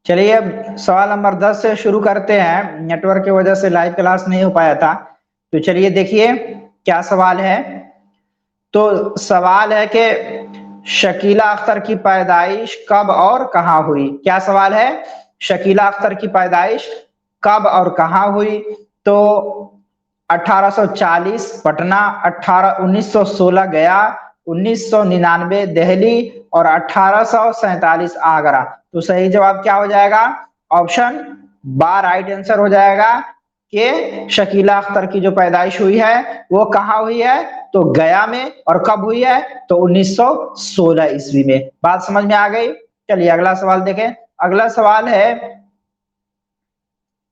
चलिए अब सवाल नंबर 10 से शुरू करते हैं। नेटवर्क की वजह से लाइव क्लास नहीं हो पाया था। तो चलिए देखिए क्या सवाल है। तो सवाल है कि शकीला अख्तर की पैदाइश कब और कहाँ हुई। क्या सवाल है? शकीला अख्तर की पैदाइश कब और कहाँ हुई? तो 1840 पटना, 1916 गया, 1999 दिल्ली और 1847 आगरा। तो सही जवाब क्या हो जाएगा? ऑप्शन बा राइट आंसर हो जाएगा कि शकीला अख्तर की जो पैदाइश हुई है वो कहाँ हुई है? तो गया में। और कब हुई है? तो 1916 ईस्वी में। बात समझ में आ गई? चलिए अगला सवाल देखें। अगला सवाल है,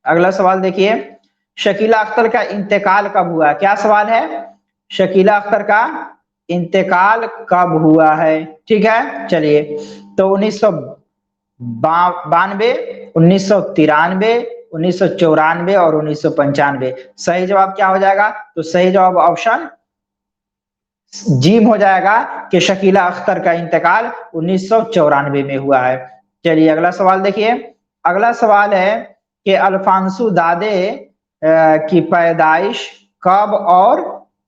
अगला सवाल देखिए, शकीला अख्तर का इंतकाल कब हुआ? क्या सवाल है? शकीला अख्तर का इंतकाल कब हुआ है? ठीक है, चलिए। तो 1992, 1993, 1994 और 1995। सही जवाब क्या हो जाएगा? तो सही जवाब ऑप्शन जीम हो जाएगा कि शकीला अख्तर का इंतकाल 1994 में हुआ है। चलिए अगला सवाल देखिए। अगला सवाल है कि अल्फांसो दादे की पैदाइश कब और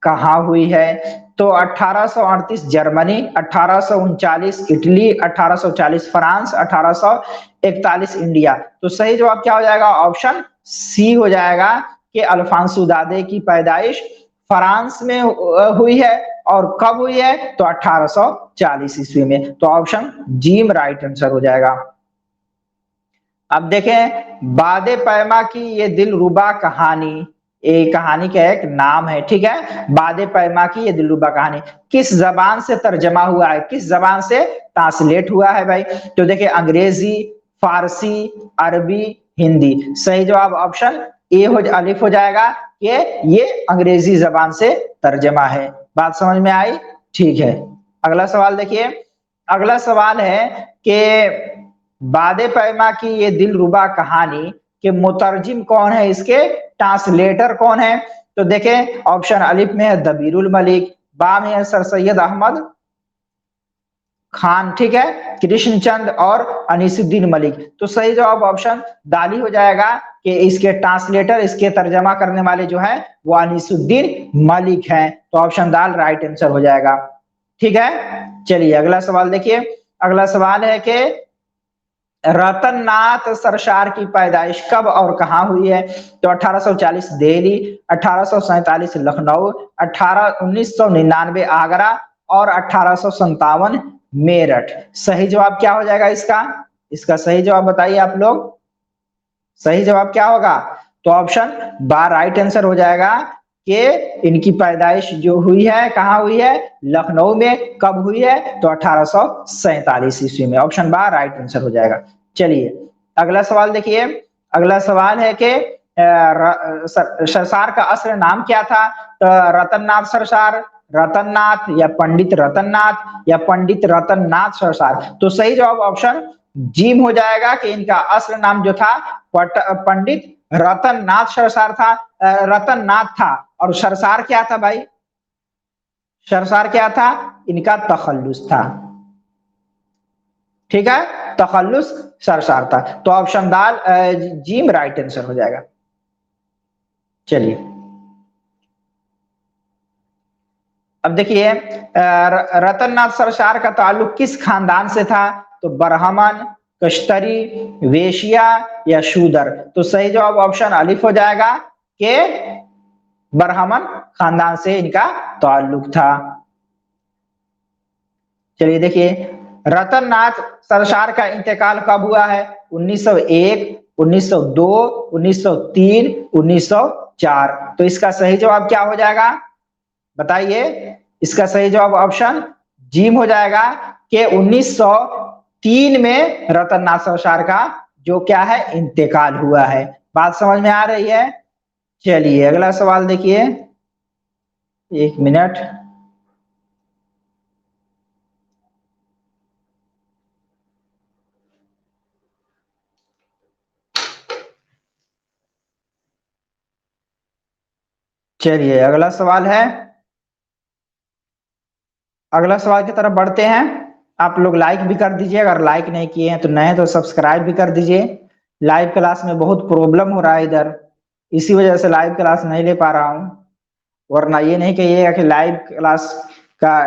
कहाँ हुई है? तो 1838 जर्मनी, 1839 इटली, 1840 फ्रांस, 1841 इंडिया। तो सही जवाब क्या हो जाएगा? ऑप्शन सी हो जाएगा कि अल्फांसो दादे की पैदाइश फ्रांस में हुई है। और कब हुई है? तो 1840 ईस्वी में। तो ऑप्शन जीम राइट आंसर हो जाएगा। अब देखें बादे पैमा की ये दिलरुबा कहानी, ये कहानी का एक नाम है, ठीक है। बादे पैमा की ये दिलरुबा कहानी किस जबान से तर्जमा हुआ है? किस जबान से ट्रांसलेट हुआ है भाई? तो देखिए अंग्रेजी, फारसी, अरबी, हिंदी। सही जवाब ऑप्शन ए हो अलिफ हो जाएगा कि ये अंग्रेजी जबान से तर्जमा है। बात समझ में आई? ठीक है। अगला सवाल देखिए। अगला सवाल है कि बादे पैमा की ये दिलरुबा कहानी के मुतरजिम कौन है? इसके ट्रांसलेटर कौन है? तो देखें ऑप्शन अलिफ में है दबीरुल मलिक, बा में है सर सैयद अहमद खान, ठीक है, कृष्णचंद और अनीसुद्दीन मलिक। तो सही जवाब ऑप्शन दाली हो जाएगा कि इसके ट्रांसलेटर, इसके तर्जमा करने वाले जो है वो अनीसुद्दीन मलिक हैं। तो ऑप्शन दाल राइट आंसर हो जाएगा। ठीक है, चलिए अगला सवाल देखिए। अगला सवाल है कि रतन नाथ सरशार की पैदाइश कब और कहाँ हुई है? तो 1840 दिल्ली, 1847 लखनऊ, 1999 आगरा और 1857 मेरठ। सही जवाब क्या हो जाएगा इसका? इसका सही जवाब बताइए आप लोग। सही जवाब क्या होगा? तो ऑप्शन बा राइट आंसर हो जाएगा कि इनकी पैदाइश जो हुई है कहाँ हुई है? लखनऊ में। कब हुई है? तो 1847 ईस्वी में। ऑप्शन बा राइट आंसर हो जाएगा। चलिए अगला सवाल देखिए। अगला सवाल है कि सरसार का असली नाम क्या था? तो रतननाथ सरसार, रतननाथ या पंडित रतननाथ या पंडित रतननाथ सरसार। तो सही जवाब ऑप्शन जीम हो जाएगा कि इनका असली नाम जो था पंडित रतननाथ सरसार था, रतननाथ था। और सरसार क्या था भाई? सरसार क्या था? इनका तखल्लुस था, ठीक है, तखल्लुस सरसार था। तो ऑप्शन दाल जीम राइट आंसर हो जाएगा। चलिए अब देखिए रतननाथ सरसार का ताल्लुक किस खानदान से था? तो ब्राह्मण, कश्तरी, वेश्या या शूदर। तो सही जवाब ऑप्शन अलिफ हो जाएगा कि ब्राह्मण खानदान से इनका ताल्लुक था। चलिए देखिए रतननाथ सरसार का इंतकाल कब हुआ है? 1901, 1902, 1903, 1904। तो इसका सही जवाब क्या हो जाएगा बताइए? इसका सही जवाब ऑप्शन जीम हो जाएगा कि 1903 में रतननाथ सरसार का जो क्या है इंतकाल हुआ है। बात समझ में आ रही है? चलिए अगला सवाल देखिए, एक मिनट। चलिए अगला सवाल है, अगला सवाल की तरफ बढ़ते हैं। आप लोग लाइक भी कर दीजिए, अगर लाइक नहीं किए हैं तो नए तो सब्सक्राइब भी कर दीजिए। लाइव क्लास में बहुत प्रॉब्लम हो रहा है इधर, इसी वजह से लाइव क्लास नहीं ले पा रहा हूँ। वरना ये नहीं कहिएगा कि लाइव क्लास का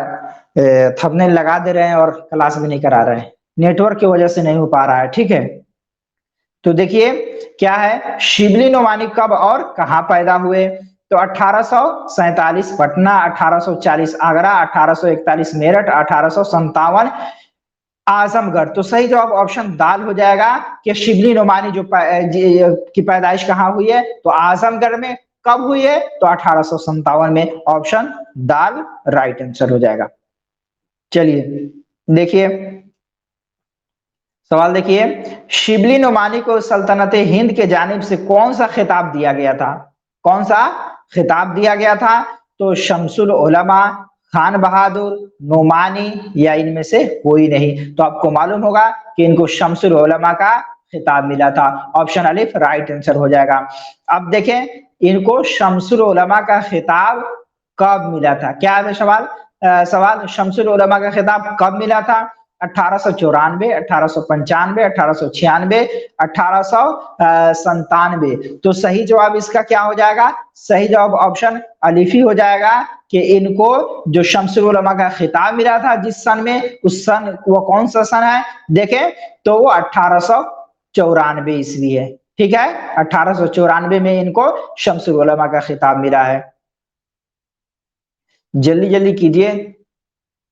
थंबनेल लगा दे रहे हैं और क्लास भी नहीं करा रहे हैं, नेटवर्क की वजह से नहीं हो पा रहा है। ठीक है, तो देखिए क्या है, शिबली नोमानी कब और कहां पैदा हुए? तो 1847 पटना, 1840 आगरा, 1841 मेरठ, 1857 आजमगढ़। तो सही जवाब ऑप्शन दाल हो जाएगा कि शिबली नोमानी की पैदाइश कहां हुई है? तो आजमगढ़ में। कब हुई है? तो 1857 में। ऑप्शन दाल राइट आंसर हो जाएगा। चलिए देखिए सवाल, देखिए शिबली नोमानी को सल्तनत हिंद के जानिब से कौन सा खिताब दिया गया था? कौन सा खिताब दिया गया था? तो शमसुल उलमा, खान बहादुर, नोमानी, या इनमें से कोई नहीं। तो आपको मालूम होगा कि इनको शमसुल उलमा का खिताब मिला था। ऑप्शन अलिफ राइट आंसर हो जाएगा। अब देखें इनको शमसुल उलमा का खिताब कब मिला था? क्या है सवाल? सवाल शमसुल उलमा का खिताब कब मिला था? 1894, 1895, 1896, 1897। तो सही जवाब इसका क्या हो जाएगा? सही जवाब ऑप्शन अलिफी हो जाएगा कि इनको जो शमसुल उलमा का खिताब मिला था जिस सन में, उस सन वो कौन सा सन है देखें, तो वो 1894 ईस्वी है। ठीक है, 1894 में इनको शमसुल उलमा का खिताब मिला है। जल्दी जल्दी कीजिए।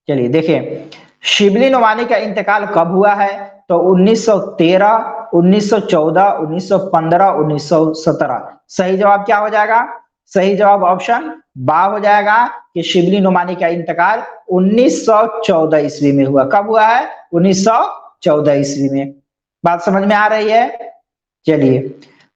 चलिए देखिए शिबली नोमानी का इंतकाल कब हुआ है? तो 1913, 1914, 1915, 1917। सही जवाब क्या हो जाएगा? सही जवाब ऑप्शन बा हो जाएगा कि शिबली नोमानी का इंतकाल 1914 ईस्वी में हुआ। कब हुआ है? 1914 ईस्वी में। बात समझ में आ रही है? चलिए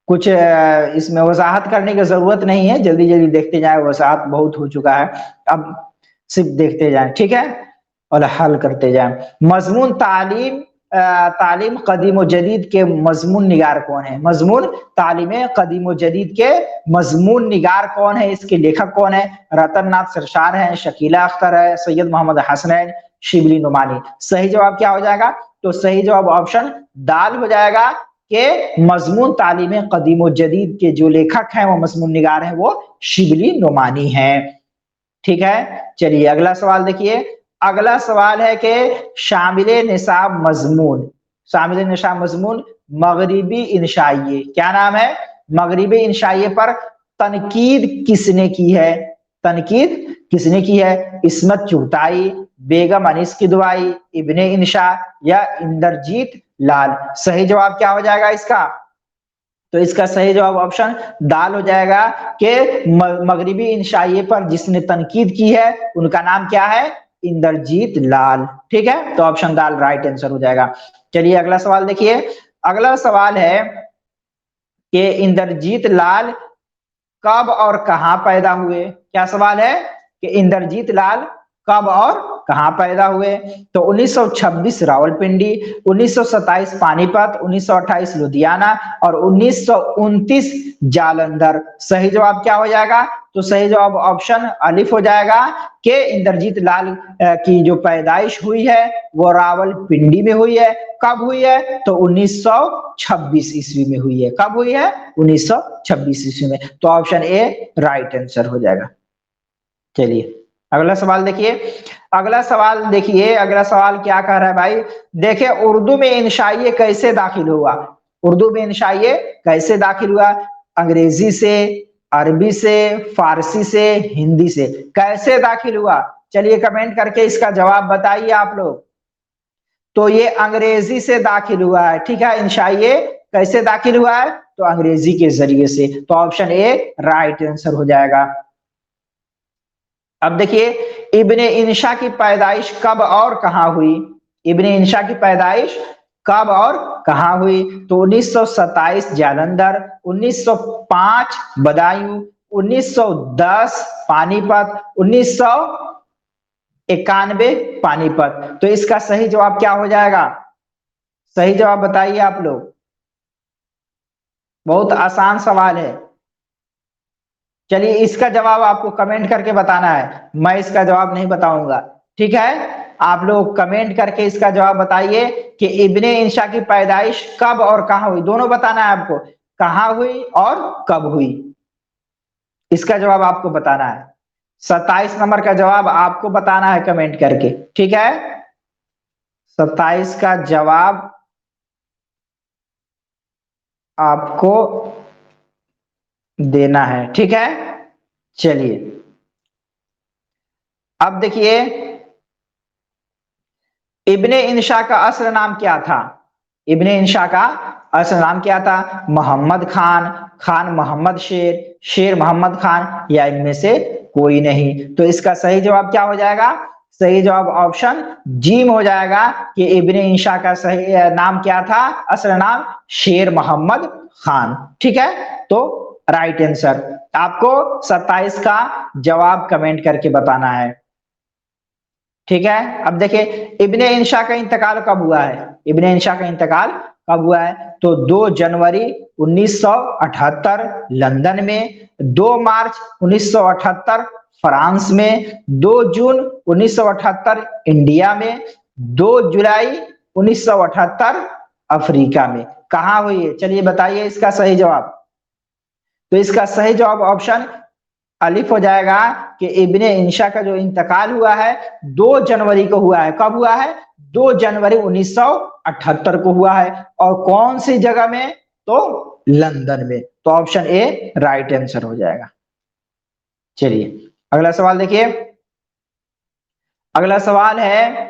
कुछ इसमें वजाहत करने की जरूरत नहीं है, जल्दी जल्दी देखते जाए, वजाहत बहुत हो चुका है, अब सिर्फ देखते जाएं। ठीक है, और हल करते जाएं। मजमून तालीम तालीम कदीम जदीद के मजमून निगार कौन है? मजमून तालीम कदीम जदीद के मजमून निगार कौन है? इसके लेखक कौन है? रतन नाथ सरशार है, शकीला अख्तर है, सैयद मोहम्मद हसनैन, शिबली नुमानी। सही जवाब क्या हो जाएगा? तो सही जवाब ऑप्शन दाल हो जाएगा कि मजमून तालीम कदीम जदीद के जो लेखक हैं वो मजमून निगार हैं वो शिबली नुमानी है। ठीक है, चलिए अगला सवाल देखिए। अगला सवाल है कि शामिल निसाब मजमून, शामिल निसाब मजमून मगरिबी इंशाइये, क्या नाम है? मगरिबी इंशाइये पर तनकीद किसने की है? तनकीद किसने की है? इस्मत चुगताई, बेगम अनीस की दुआई, इब्ने इंशा, या इंद्रजीत लाल। सही जवाब क्या हो जाएगा इसका? तो इसका सही जवाब ऑप्शन दाल हो जाएगा कि मगरिबी इंशाइये पर जिसने तनकीद की है उनका नाम क्या है? इंद्रजीत लाल। ठीक है, तो ऑप्शन दाल राइट आंसर हो जाएगा। चलिए अगला सवाल देखिए। अगला सवाल है कि इंद्रजीत लाल कब और कहां पैदा हुए? क्या सवाल है कि इंद्रजीत लाल कब और कहां पैदा हुए? तो 1926 रावलपिंडी, 1927 पानीपत, 1928 लुधियाना, और 1929 जालंधर। सही जवाब क्या हो जाएगा? तो सही जवाब ऑप्शन अलिफ हो जाएगा कि इंद्रजीत लाल की जो पैदाइश हुई है वो रावलपिंडी में हुई है। कब हुई है? तो 1926 ईस्वी में हुई है। कब हुई है? 1926 ईस्वी में। तो ऑप्शन ए राइट आंसर हो जाएगा। चलिए अगला सवाल देखिए। अगला सवाल देखिए, अगला सवाल क्या कह रहा है भाई? देखिए उर्दू में इंशाइये कैसे दाखिल हुआ? उर्दू में इंशाइये कैसे दाखिल हुआ? अंग्रेजी से, अरबी से, फारसी से, हिंदी से, कैसे दाखिल हुआ? चलिए कमेंट करके इसका जवाब बताइए आप लोग। तो ये अंग्रेजी से दाखिल हुआ है। ठीक है, इंशाइये कैसे दाखिल हुआ है? तो अंग्रेजी के जरिए से। तो ऑप्शन ए राइट आंसर हो जाएगा। अब देखिए इब्ने इंशा की पैदाइश कब और कहां हुई? इब्ने इंशा की पैदाइश कब और कहां हुई? तो 1927 जालंधर, 1905 बदायूं, 1910 पानीपत, 1991 पानीपत। तो इसका सही जवाब क्या हो जाएगा? सही जवाब बताइए आप लोग। बहुत आसान सवाल है। चलिए इसका जवाब आपको कमेंट करके बताना है, मैं इसका जवाब नहीं बताऊंगा। ठीक है, आप लोग कमेंट करके इसका जवाब बताइए कि इब्ने इंशा की पैदाइश कब और कहां हुई, दोनों बताना है आपको, कहां हुई और कब हुई, इसका जवाब आपको बताना है। 27 नंबर का जवाब आपको बताना है कमेंट करके, ठीक है। 27 का जवाब आपको देना है, ठीक है। चलिए अब देखिए, इब्ने इंशा का असल नाम क्या था? इब्ने इंशा का असल नाम क्या था? मोहम्मद खान, खान मोहम्मद शेर, शेर मोहम्मद खान, या इनमें से कोई नहीं। तो इसका सही जवाब क्या हो जाएगा? सही जवाब ऑप्शन जीम हो जाएगा कि इब्ने इंशा का सही नाम क्या था, असल नाम शेर मोहम्मद खान, ठीक है। तो राइट आंसर आपको 27 का जवाब कमेंट करके बताना है, ठीक है। अब देखिए इब्ने इंशा का इंतकाल कब हुआ है? इब्ने इंशा का इंतकाल कब हुआ है? तो 2 जनवरी 1978 लंदन में, 2 मार्च 1978 फ्रांस में, 2 जून 1978 इंडिया में, 2 जुलाई 1978 अफ्रीका में। कहां हुई है? चलिए बताइए इसका सही जवाब। तो इसका सही जवाब ऑप्शन अलिफ हो जाएगा कि इब्ने इंशा का जो इंतकाल हुआ है 2 जनवरी को हुआ है। कब हुआ है? 2 जनवरी 1978 को हुआ है। और कौन सी जगह में? तो लंदन में। तो ऑप्शन ए राइट आंसर हो जाएगा। चलिए अगला सवाल देखिए, अगला सवाल है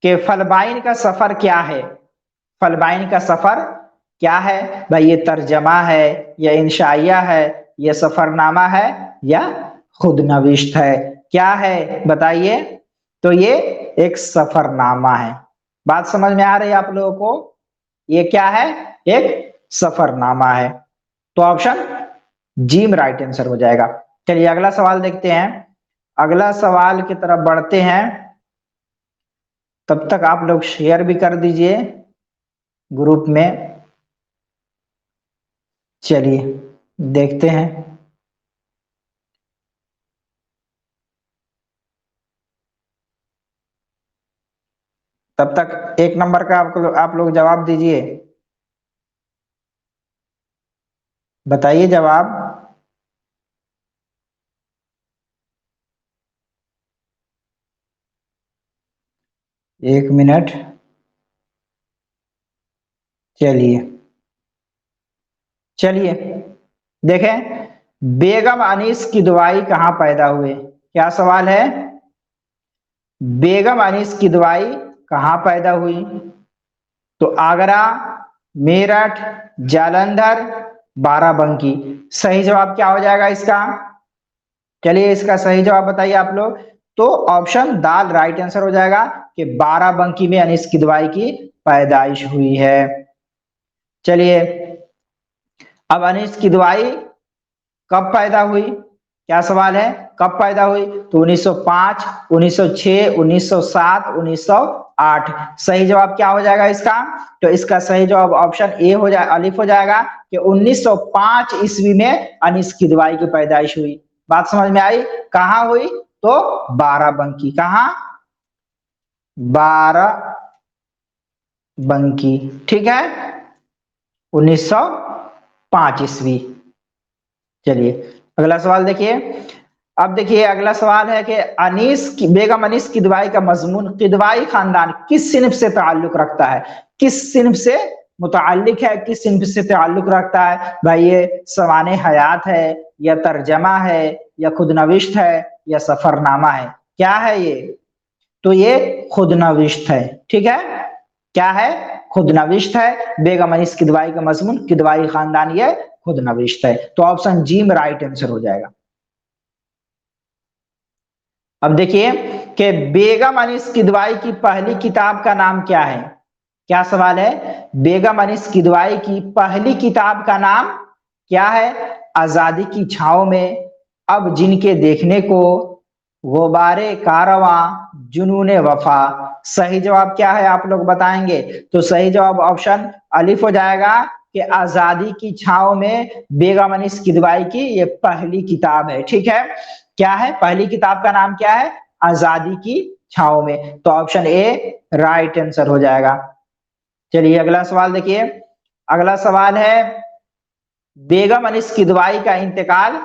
कि फलबाइन का सफर क्या है? फलबाइन का सफर क्या है? भाई ये तर्जमा है या इंशाइया है या सफरनामा है या खुद नविश्त है, क्या है बताइए? तो ये एक सफरनामा है। बात समझ में आ रही है आप लोगों को? ये क्या है? एक सफरनामा है। तो ऑप्शन जीम राइट आंसर हो जाएगा। चलिए अगला सवाल देखते हैं, अगला सवाल की तरफ बढ़ते हैं। तब तक आप लोग शेयर भी कर दीजिए ग्रुप में। चलिए देखते हैं, तब तक 1 नंबर का आप लोग जवाब दीजिए, बताइए जवाब। 1 मिनट। चलिए चलिए देखें, बेगम अनीस की दुआई कहां पैदा हुए? क्या सवाल है? बेगम अनीस की दुआई कहां पैदा हुई? तो आगरा, मेरठ, जालंधर, बाराबंकी। सही जवाब क्या हो जाएगा इसका? चलिए इसका सही जवाब बताइए आप लोग। तो ऑप्शन दाल राइट आंसर हो जाएगा कि बाराबंकी में अनीस की दुआई की पैदाइश हुई है। चलिए अब अनीस की दुआई कब पैदा हुई? क्या सवाल है? कब पैदा हुई? तो 1905, 1906, 1907, 1908। सही जवाब क्या हो जाएगा इसका? तो इसका सही जवाब ऑप्शन ए हो जाए, अलिफ हो जाएगा कि 1905 ईस्वी में अनीस की दुआई की पैदाइश हुई। बात समझ में आई? कहां हुई? तो बाराबंकी। कहां? बाराबंकी, ठीक है, 1905 ईस्वी। चलिए अगला सवाल देखिए, अब देखिए अगला सवाल है कि बेगम अनीस किदवाई का मजमून किदवाई खानदान किस सिन्फ से ताल्लुक रखता है? किस सिन्फ से मुताल्लिक है, किस सिन्फ से ताल्लुक रखता है? भाई ये सवाने हयात है या तर्जमा है या खुदनविश्त है या सफरनामा है? क्या है ये? तो ये खुदनविश्त है, ठीक है। क्या है? खुदनविश्त है। बेगम अनीस किदवाई का मजमून किदवाई खानदान ये खुदनविश्त है। तो ऑप्शन जी में राइट आंसर हो जाएगा। अब देखिए कि बेगम अनीस किदवाई की पहली किताब का नाम क्या है? क्या सवाल है? बेगम अनीस किदवाई की पहली किताब का नाम क्या है? आजादी की छांव में, अब जिनके देखने को, गुबारे कारवां, जुनूने वफा। सही जवाब क्या है आप लोग बताएंगे? तो सही जवाब ऑप्शन अलिफ हो जाएगा कि आजादी की छांव में बेगम अनीस किदवाई की ये पहली किताब है, ठीक है। क्या है? पहली किताब का नाम क्या है? आजादी की छाओं में। तो ऑप्शन ए राइट आंसर हो जाएगा। चलिए अगला सवाल देखिए। अगला सवाल है बेगम अनीस किदवाई का इंतकाल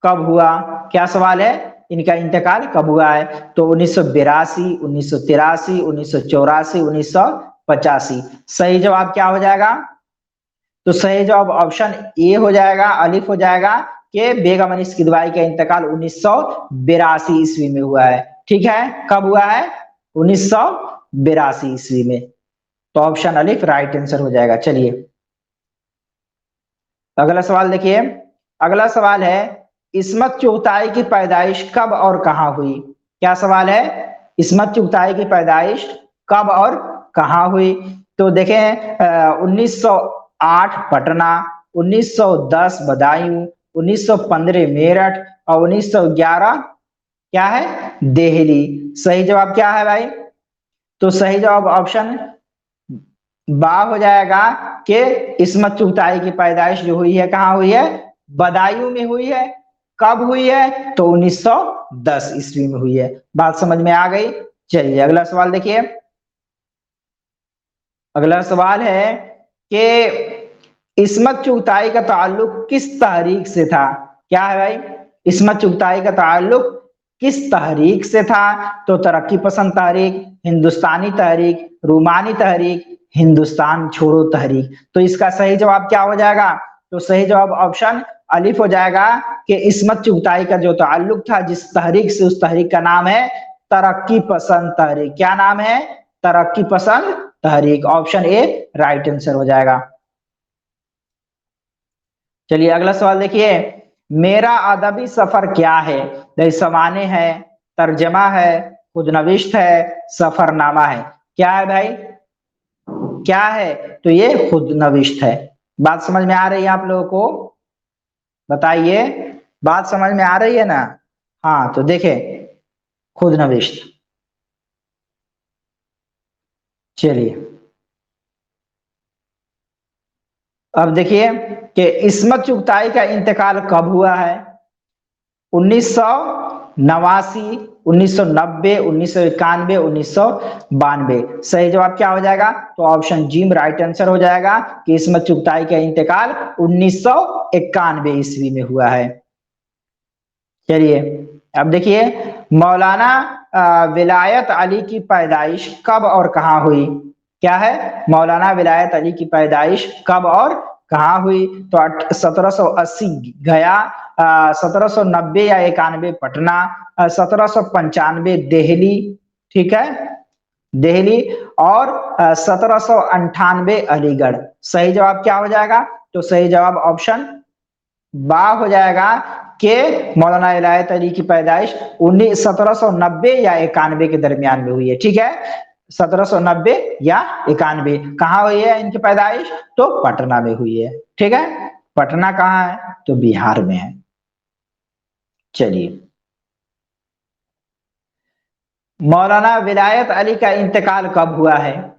कब हुआ? क्या सवाल है, इनका इंतकाल कब हुआ है? तो 1982, 1983, 1984, 1985। सही जवाब क्या हो जाएगा? तो सही जवाब ऑप्शन ए हो जाएगा, अलिफ हो जाएगा कि बेगम अनीस किदवाई का इंतकाल 1982 ईस्वी में हुआ है। ठीक है, कब हुआ है? 1982 ईस्वी में। तो ऑप्शन अलिफ राइट आंसर हो जाएगा। चलिए अगला सवाल देखिए। अगला सवाल है इस्मत चुगताई की पैदाइश कब और कहां हुई? क्या सवाल है? इस्मत चुगताई की पैदाइश कब और कहां हुई? तो देखें 1908 पटना, 1910 बदायूं, 1915 मेरठ और 1911 क्या है? दिल्ली। सही जवाब क्या है भाई? तो सही जवाब ऑप्शन बा हो जाएगा कि इस्मत चुगताई की पैदाइश जो हुई है कहां हुई है? बदायूं में हुई है। कब हुई है? तो 1910 ईस्वी में हुई है। बात समझ में आ गई? चलिए अगला सवाल देखिए। अगला सवाल है कि इस्मत चुगताई का ताल्लुक किस तहरीक से था? क्या है भाई? इस्मत चुगताई का ताल्लुक किस तहरीक से था? तो तरक्की पसंद तहरीक, हिंदुस्तानी तहरीक, रूमानी तहरीक, हिंदुस्तान छोड़ो तहरीक। तो इसका सही जवाब क्या हो जाएगा? तो सही जवाब ऑप्शन अलिफ हो जाएगा कि इस्मत चुगताई का जो ताल्लुक था जिस तहरीक से, उस तहरीक का नाम है तरक्की पसंद तहरीक। क्या नाम है? तरक्की पसंद तहरीक। ऑप्शन ए राइट आंसर हो जाएगा। चलिए अगला सवाल देखिए। मेरा अदबी सफर क्या है? समाने है, तर्जमा है, खुदनविश्त है, सफरनामा है। क्या है भाई? क्या है? तो ये खुदनविश्त है। बात समझ में आ रही है आप लोगों को? बताइए, बात समझ में आ रही है ना? हाँ तो देखें खुदनविश्त। चलिए अब देखिए कि इस्मत चुगताई का इंतकाल कब हुआ है? 1989, 1990, 1991, 1992। सही जवाब क्या हो जाएगा? तो ऑप्शन जिम राइट आंसर हो जाएगा कि इस्मत चुगताई का इंतकाल 1991 ईस्वी में हुआ है। चलिए अब देखिए मौलाना विलायत अली की पैदाइश कब और कहां हुई? क्या है? मौलाना विलायत अली की पैदाइश कब और कहां हुई? तो 1780 गया, 1790 या 91 पटना, 1795 दिल्ली। ठीक है, दिल्ली और 1798 अलीगढ़। सही जवाब क्या हो जाएगा? तो सही जवाब ऑप्शन बा हो जाएगा कि मौलाना विलायत अली की पैदाइश 1790 या 91 के दरमियान में हुई है। ठीक है, 1790 या 91 कहाँ हुई है इनकी पैदाइश? तो पटना में हुई है। ठीक है, पटना कहाँ है? तो बिहार में है। चलिए मौलाना विलायत अली का इंतकाल कब हुआ है?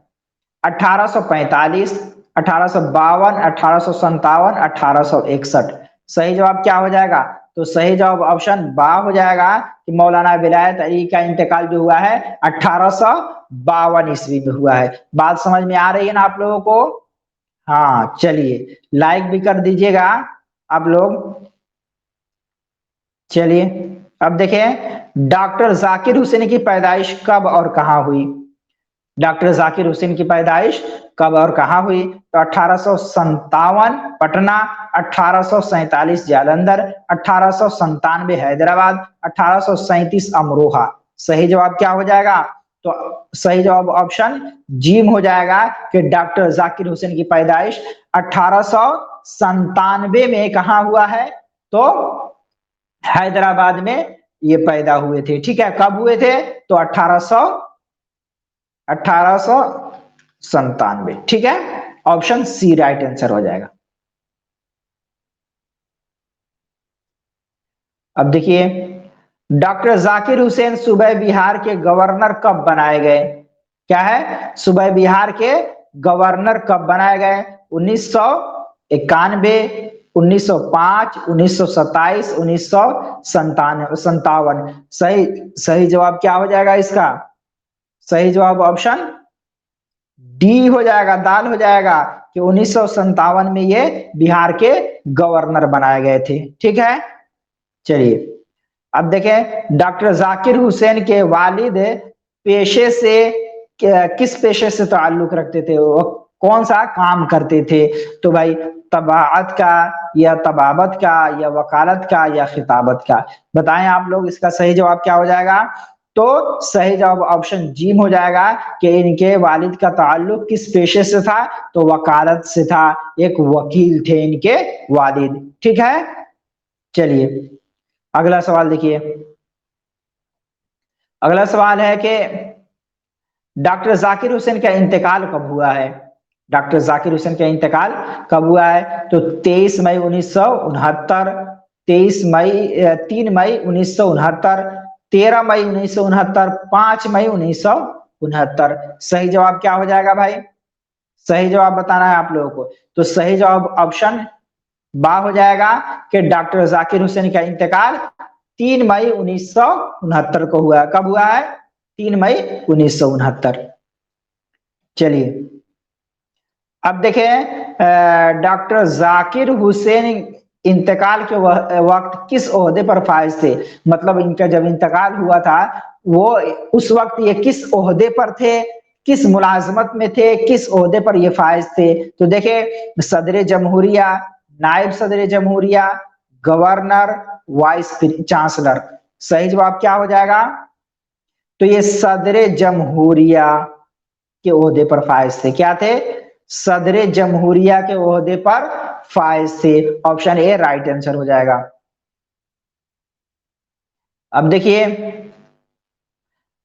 1845, 1852, 1857, 1861। सही जवाब क्या हो जाएगा? तो सही जवाब ऑप्शन बा हो जाएगा कि मौलाना विलायत अली का इंतकाल जो हुआ है 1852 ईस्वी में हुआ है। बात समझ में आ रही है ना आप लोगों को? हाँ चलिए लाइक भी कर दीजिएगा आप लोग। चलिए अब देखें डॉक्टर जाकिर हुसैन की पैदाइश कब और कहां हुई? डॉक्टर जाकिर हुसैन की पैदाइश कब और कहां हुई? तो 1857 पटना, 1847 जालंधर, 1897 हैदराबाद, 1837 अमरोहा। सही जवाब क्या हो जाएगा? तो सही जवाब ऑप्शन जीम हो जाएगा कि डॉक्टर जाकिर हुसैन की पैदाइश 1897 में कहां हुआ है? तो हैदराबाद में ये पैदा हुए थे। ठीक है, कब हुए थे? तो 1897। ठीक है, ऑप्शन सी राइट आंसर हो जाएगा। अब देखिए डॉक्टर जाकिर हुसैन सूबे बिहार के गवर्नर कब बनाए गए? क्या है? सूबे बिहार के गवर्नर कब बनाए गए? 1991, 1905, 1927, 1957। सही सही जवाब क्या हो जाएगा इसका? सही जवाब ऑप्शन डी हो जाएगा, दाल हो जाएगा कि 1957 में ये बिहार के गवर्नर बनाए गए थे। ठीक है, चलिए अब देखें डॉक्टर जाकिर हुसैन के वालिद पेशे से किस पेशे से ताल्लुक रखते थे, वो कौन सा काम करते थे? तो भाई तबाअत का या तबाबत का या वकालत का या खिताबत का, बताएं आप लोग इसका सही जवाब क्या हो जाएगा? तो सही जवाब ऑप्शन जी हो जाएगा कि इनके वालिद का ताल्लुक किस पेशे से था? तो वकालत से था, एक वकील थे इनके वालिद। ठीक है, चलिए अगला सवाल देखिए। अगला सवाल है कि डॉक्टर जाकिर हुसैन का इंतकाल कब हुआ है? डॉक्टर जाकिर हुसैन का इंतकाल कब हुआ है? तो 23 मई 1969, 3 मई 1969, 13 मई 1969, 5 मई 1969। सही जवाब क्या हो जाएगा भाई? सही जवाब बताना है आप लोगों को। तो सही जवाब ऑप्शन बा हो जाएगा कि डॉक्टर जाकिर हुसैन का इंतकाल 3 मई 1969 को हुआ है। कब हुआ है? 3 मई 1969। चलिए अब देखें डॉक्टर जाकिर हुसैन इंतकाल के वक्त किस ओहदे पर फाइज थे? मतलब इनका जब इंतकाल हुआ था वो उस वक्त ये किस ओहदे पर थे, किस मुलाजमत में थे, किस ओहदे पर ये फाइज थे? तो देखें सदर जमहूरिया, नायब सदर जमहूरिया, गवर्नर, वाइस चांसलर। सही जवाब क्या हो जाएगा? तो ये सदर जमहूरिया के ओहदे पर फाइज थे। क्या थे? सदर जमहूरिया के ओहदे पर फाइज थे। ऑप्शन ए राइट आंसर हो जाएगा। अब देखिए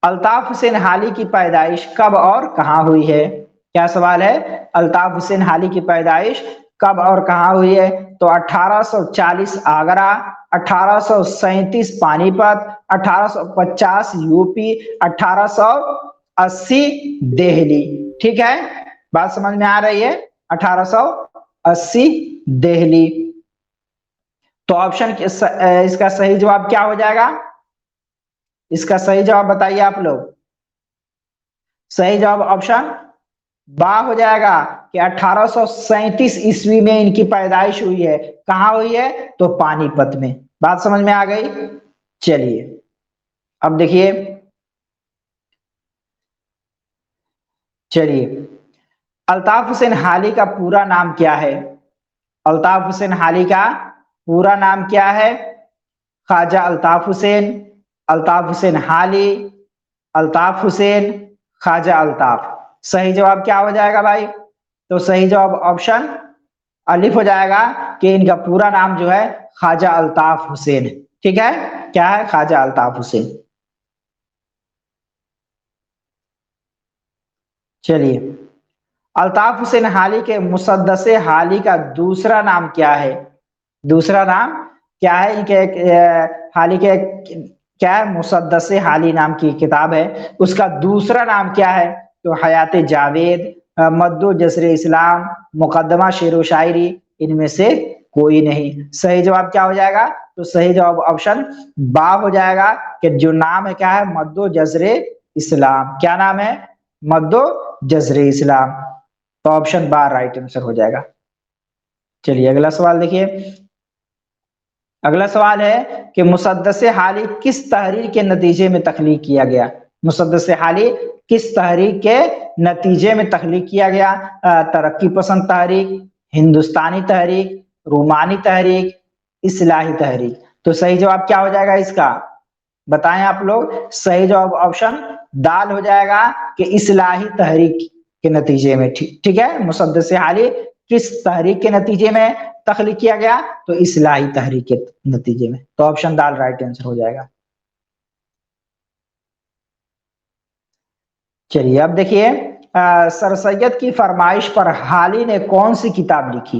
अल्ताफ हुसैन हाली की पैदाइश कब और कहां हुई है? क्या सवाल है? अल्ताफ हुसैन हाली की पैदाइश कब और कहां हुई है? तो 1840 आगरा, 1837 पानीपत, 1850 यूपी, 1880 दिल्ली। ठीक है, बात समझ में आ रही है? 1880 दिल्ली। तो ऑप्शन इसका सही जवाब क्या हो जाएगा? इसका सही जवाब बताइए आप लोग। सही जवाब ऑप्शन बा हो जाएगा कि 1837 ईस्वी में इनकी पैदाइश हुई है। कहां हुई है? तो पानीपत में। बात समझ में आ गई? चलिए अब देखिए, चलिए अल्ताफ हुसैन हाली का पूरा नाम क्या है? अल्ताफ हुसैन हाली का पूरा नाम क्या है? ख्वाजा अल्ताफ हुसैन, अल्ताफ हुसैन हाली, अल्ताफ हुसैन, ख्वाजा अल्ताफ। सही जवाब क्या हो जाएगा भाई? तो सही जवाब ऑप्शन अलिफ हो जाएगा कि इनका पूरा नाम जो है ख्वाजा अल्ताफ हुसैन है। ठीक है, क्या है? ख्वाजा अल्ताफ हुसैन। चलिए अल्ताफ हुसैन हाली के मुसद्दसे हाली का दूसरा नाम क्या है? दूसरा नाम क्या है इनके? हाली के क्या है? मुसद्दसे हाली नाम की किताब है, उसका दूसरा नाम क्या है? तो हयात जावेद, मद्दो जसरे इस्लाम, मुकदमा शेर व शायरी, इनमें से कोई नहीं। सही जवाब क्या हो जाएगा? तो सही जवाब ऑप्शन बा हो जाएगा कि जो नाम है क्या है? मद्दो जसरे इस्लाम। क्या नाम है? मद्दो जसरे इस्लाम। तो ऑप्शन बा राइट आंसर हो जाएगा। चलिए अगला सवाल देखिए। अगला सवाल है कि मुसद्दसे हाली किस तहरीर के नतीजे में तख्लीक किया गया? मुसद्दसे हाली किस तहरीक के नतीजे में तख्लीक किया गया? तरक्की पसंद तहरीक, हिंदुस्तानी तहरीक, रोमानी तहरीक, इस्लाही तहरीक। तो सही जवाब क्या हो जाएगा इसका? बताएं आप लोग। सही जवाब ऑप्शन दाल हो जाएगा कि इस्लाही तहरीक के नतीजे में। ठीक है, मुसद्दसे हाली किस तहरीक के नतीजे में तख्लीक किया गया? तो इस्लाही तहरीक के नतीजे में। तो ऑप्शन दाल राइट आंसर हो जाएगा। चलिए अब देखिए सर सैयद की फरमाइश पर हाली ने कौन सी किताब लिखी?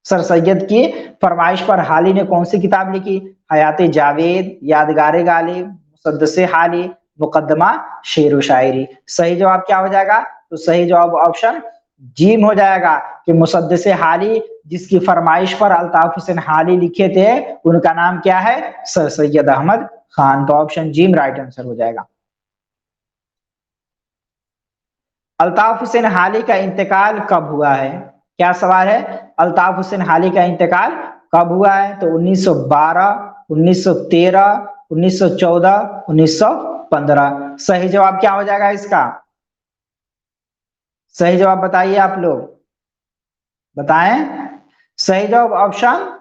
सर सैयद की फरमाइश पर हाली ने कौन सी किताब लिखी? हयात जावेद, यादगार गालिब, मुसद्दसे हाली, मुकदमा शेर व शायरी। सही जवाब क्या हो जाएगा? तो सही जवाब ऑप्शन जीम हो जाएगा कि मुसद्दिस हाली जिसकी फरमाइश पर अल्ताफ हुसैन हाली लिखे थे उनका नाम क्या है? सर सैयद अहमद खान। तो ऑप्शन जीम राइट आंसर हो जाएगा। अल्ताफ हुसैन हाली का इंतकाल कब हुआ है? क्या सवाल है? अल्ताफ हुसैन हाली का इंतकाल कब हुआ है? तो 1912, 1913, 1914, 1915। सही जवाब क्या हो जाएगा इसका? सही जवाब बताइए आप लोग, बताएं। सही जवाब ऑप्शन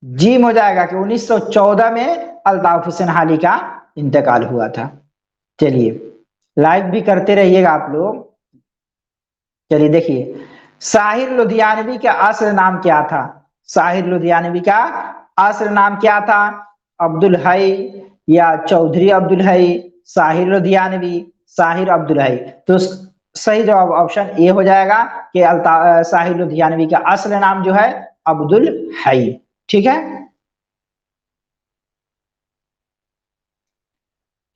जीम हो जाएगा कि 1914 में अल्ताफ हुसैन हाली का इंतकाल हुआ था। चलिए लाइक भी करते रहिएगा आप लोग। चलिए देखिए, साहिर लुधियानवी का असल नाम क्या था? साहिर लुधियानवी का असल नाम क्या था? अब्दुल हई या चौधरी अब्दुल हई, साहिर लुधियानवी, साहिर अब्दुल हई। तो सही जवाब ऑप्शन ए हो जाएगा कि साहिर लुधियानवी का असल नाम जो है अब्दुल हई। ठीक है,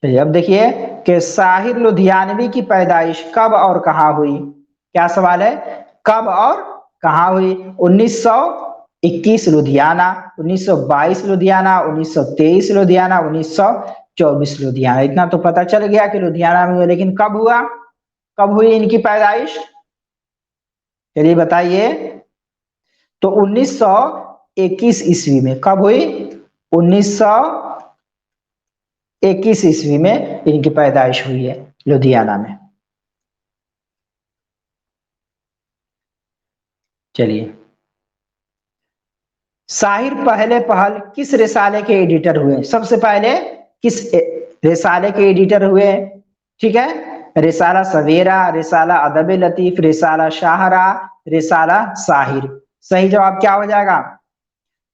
चलिए अब देखिए कि साहिर लुधियानवी की पैदाइश कब और कहाँ हुई? क्या सवाल है? कब और कहाँ हुई? 1921 लुधियाना, 1922 लुधियाना, 1923 लुधियाना, 1924 लुधियाना। इतना तो पता चल गया कि लुधियाना में हुआ, लेकिन कब हुआ, कब हुई इनकी पैदाइश? चलिए बताइए। तो 1921 ईस्वी में। कब हुई? 1921 ईस्वी में इनकी पैदाइश हुई है लुधियाना में। चलिए, साहिर पहले पहल किस रिसाले के एडिटर हुए? सबसे पहले किस रिसाले के एडिटर हुए? ठीक है, रिसाला सवेरा, रिसाला अदब लतीफ, रिसाला शाहरा, रिसाला साहिर। सही जवाब क्या हो जाएगा?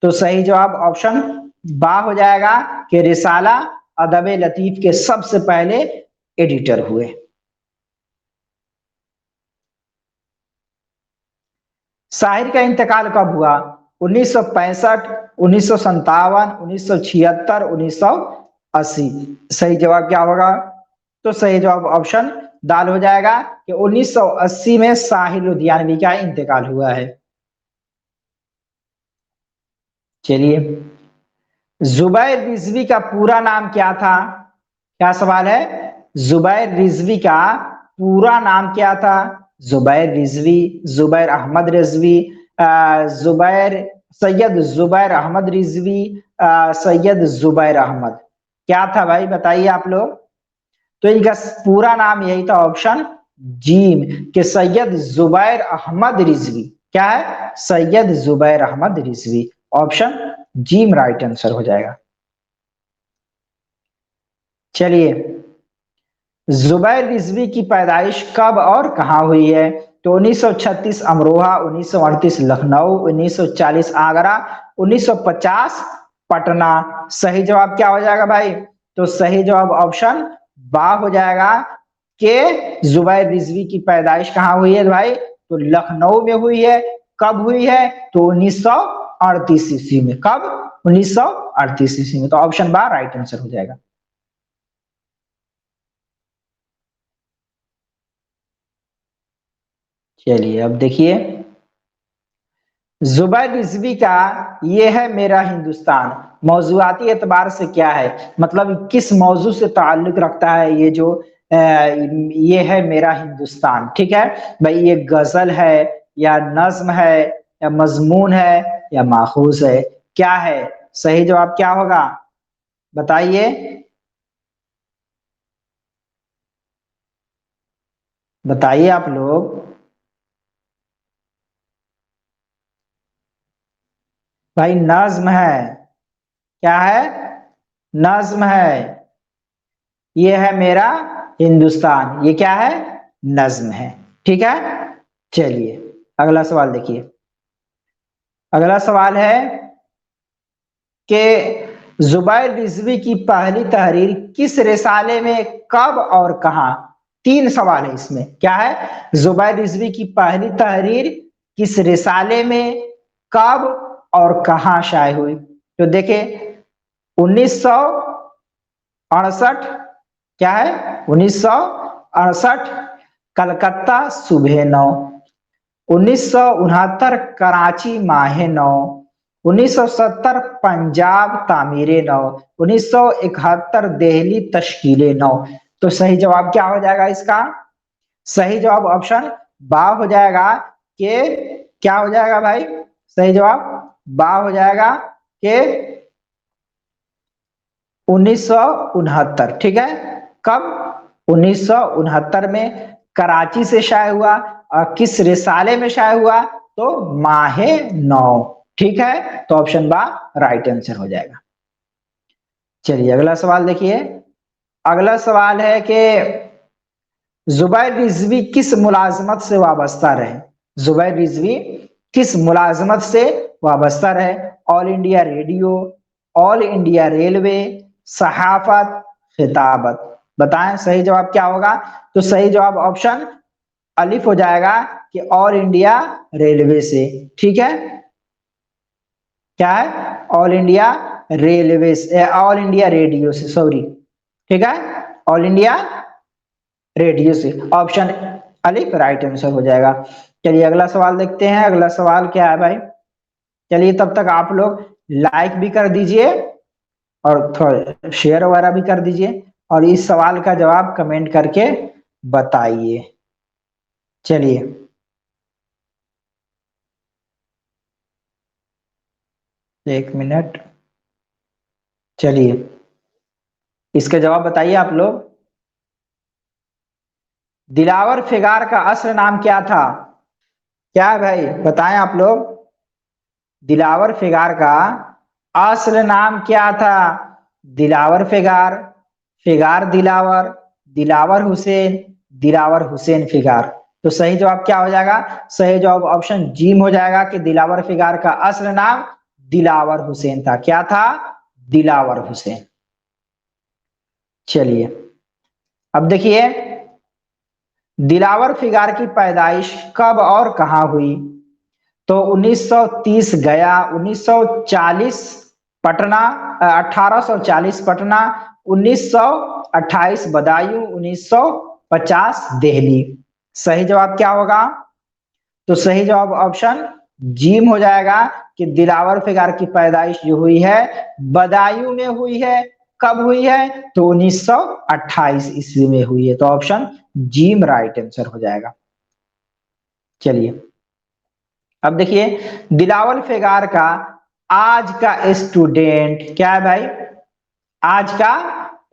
तो सही जवाब ऑप्शन बा हो जाएगा कि रिसाला अदब लतीफ के सबसे पहले एडिटर हुए। साहिर का इंतकाल कब हुआ? 1965, 1957, 1976, 1980। सही जवाब क्या होगा? तो सही जवाब ऑप्शन दाल हो जाएगा कि 1980 में साहिर लुधियानवी का इंतकाल हुआ है। चलिए, जुबैर रिजवी का पूरा नाम क्या था? क्या सवाल है? जुबैर रिजवी का पूरा नाम क्या था? जुबैर रिजवी, जुबैर अहमद रिजवी, जुबैर सैयद जुबैर अहमद रिजवी, सैयद जुबैर अहमद। क्या था भाई बताइए आप लोग। तो इनका पूरा नाम यही था, ऑप्शन जीम, कि सैयद जुबैर अहमद रिजवी। क्या है? सैयद जुबैर अहमद रिजवी। ऑप्शन जीम राइट आंसर हो जाएगा। चलिए, जुबैर रिजवी की पैदाइश कब और कहां हुई है? तो 1936 अमरोहा, 1938 लखनऊ, 1940 आगरा, 1950 पटना। सही जवाब क्या हो जाएगा भाई? तो सही जवाब ऑप्शन बा हो जाएगा कि जुबैर रिजवी की पैदाइश कहां हुई है भाई? तो लखनऊ में हुई है। कब हुई है? तो 1938 ईस्वी में। कब? 1938 ईस्वी में। तो ऑप्शन बा राइट आंसर हो जाएगा। चलिए अब देखिए, जुबैर रिजवी का ये है मेरा हिंदुस्तान मौजुआती एतबार से क्या है? मतलब किस मौजू से ताल्लुक रखता है ये जो ये है मेरा हिंदुस्तान? ठीक है भाई, ये गजल है या नज्म है या मजमून है या माखूज है? क्या है? सही जवाब क्या होगा बताइए, बताइए आप लोग। भाई नज्म है। क्या है? नज्म है। ये है मेरा हिंदुस्तान, ये क्या है? नज्म है। ठीक है, चलिए अगला सवाल देखिए। अगला सवाल है कि जुबैर रिजवी की पहली तहरीर किस रिसाले में, कब और कहां? तीन सवाल है इसमें। क्या है? जुबैर रिजवी की पहली तहरीर किस रिसाले में, कब और कहां शाये हुई? तो देखिए, 1968। क्या है? 1968 कलकत्ता सुबह 9, 1969 कराची माहे 9, 1970 पंजाब तामीरे 9, 1971 दिल्ली तश्कीले 9। तो सही जवाब क्या हो जाएगा इसका? सही जवाब ऑप्शन बा हो जाएगा कि क्या हो जाएगा भाई? सही जवाब बा हो जाएगा कि 1969। ठीक है, कब? 1969 में कराची से शाये हुआ। और किस रिसाले में शाये हुआ? तो माहे 9। ठीक है, तो ऑप्शन बा राइट आंसर हो जाएगा। चलिए अगला सवाल देखिए। अगला सवाल है कि जुबैर रिजवी किस मुलाजमत से वाबस्ता रहे? जुबैर रिजवी किस मुलाजमत से वाबस्ता रहे? All India radio, all India railway, सहाफत, खिताबत। बताएं सही जवाब क्या होगा? तो सही जवाब ऑप्शन अलिफ हो जाएगा कि ऑल इंडिया रेलवे से। ठीक है, क्या है? ऑल इंडिया रेलवे से, ऑल इंडिया रेडियो से, सॉरी। ठीक है, ऑल इंडिया रेडियो से, ऑप्शन अलिफ राइट आंसर हो जाएगा। चलिए अगला सवाल देखते हैं। अगला सवाल क्या है भाई? चलिए तब तक आप लोग लाइक भी कर दीजिए और थोड़ा शेयर वगैरह भी कर दीजिए और इस सवाल का जवाब कमेंट करके बताइए। चलिए एक मिनट, चलिए इसका जवाब बताइए आप लोग। दिलावर फिगार का असल नाम क्या था? क्या है भाई, बताएं आप लोग। दिलावर फिगार का असल नाम क्या था? Dilawar figure, figure Dilawar, Dilawar Hussain, Dilawar Hussain figure. तो सही जवाब क्या हो जाएगा? सही जवाब ऑप्शन जीम हो जाएगा कि दिलावर फिगार का असल नाम दिलावर हुसैन था। क्या था? दिलावर हुसैन। चलिए अब देखिए, दिलावर फिगार की पैदाइश कब और कहां हुई? तो 1930 गया, 1940 पटना, 1840 पटना, 1928 बदायूं, 1950 दिल्ली। सही जवाब क्या होगा? तो सही जवाब ऑप्शन जीम हो जाएगा कि दिलावर फिगार की पैदाइश जो हुई है बदायूं में हुई है। कब हुई है? तो 1928 ईस्वी में हुई है। तो ऑप्शन जीम राइट आंसर हो जाएगा। चलिए अब देखिए, दिलावर फिगार का आज का स्टूडेंट क्या है भाई? आज का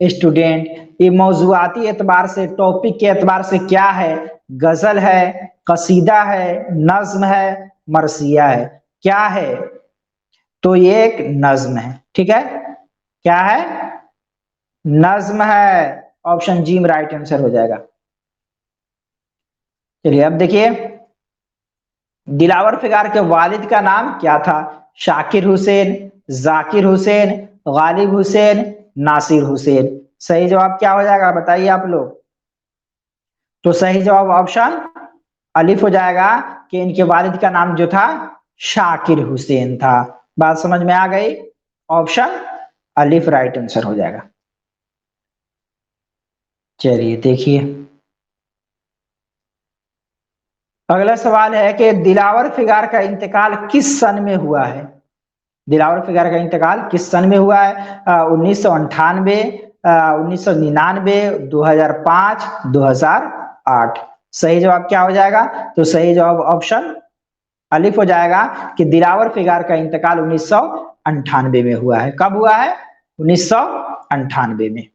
स्टूडेंट ये मौजुआती एतबार से, टॉपिक के एतबार से क्या है? गजल है, कसीदा है, नज्म है, मरसिया है। क्या है? तो ये एक नज्म है। ठीक है, क्या है? नज्म है। ऑप्शन जी में राइट आंसर हो जाएगा। चलिए अब देखिए, दिलावर फिगार के वालिद का नाम क्या था? शाकिर हुसैन, जाकिर हुसैन, गालिब हुसैन, नासिर हुसैन। सही जवाब क्या हो जाएगा बताइए आप लोग। तो सही जवाब ऑप्शन अलिफ हो जाएगा कि इनके वालिद का नाम जो था शाकिर हुसैन था। बात समझ में आ गई? ऑप्शन अलिफ राइट आंसर हो जाएगा। चलिए देखिए, अगला सवाल है कि दिलावर फिगार का इंतकाल किस सन में हुआ है? दिलावर फिगार का इंतकाल किस सन में हुआ है? 1998, 1999, 2005, 2008। सही जवाब क्या हो जाएगा? तो सही जवाब ऑप्शन अलिफ हो जाएगा कि दिलावर फिगार का इंतकाल 1998 में हुआ है। कब हुआ है? 1998 में।